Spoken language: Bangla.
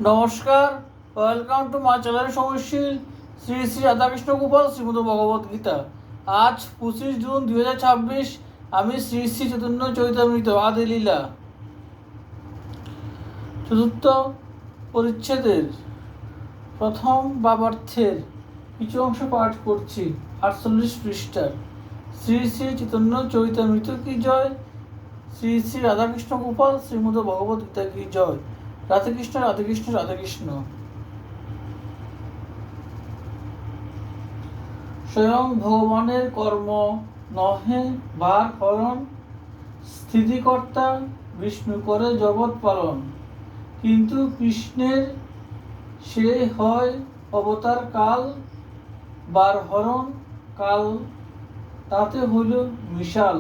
নমস্কার, ওয়েলকাম টু মাই চ্যানেল সমস্যিল শ্রী শ্রী রাধাকৃষ্ণ গোপাল শ্রীমদ ভগবত গীতা। আজ 25 জুন 2026। আমি শ্রী শ্রী চৈতন্য চৈতামৃত আদি লীলা চতুর্থ পরিচ্ছেদের প্রথম বাবার্থের কিছু অংশ পাঠ করছি। 48 পৃষ্ঠার। শ্রী শ্রী চৈতন্য চৈতামৃত কি জয়, শ্রী শ্রী রাধাকৃষ্ণ গোপাল শ্রীমদ ভগবত গীতা কি জয়। রাধে কৃষ্ণ, রাধে কৃষ্ণ, রাধে কৃষ্ণ। স্বয়ং ভগবানের কর্ম নহে বার হরণ, স্থিতিকর্তা বিষ্ণু করে জগৎ পালন। কিন্তু কৃষ্ণের সে হয় অবতার কাল, বার হরণ কাল তাতে হইল মিশাল।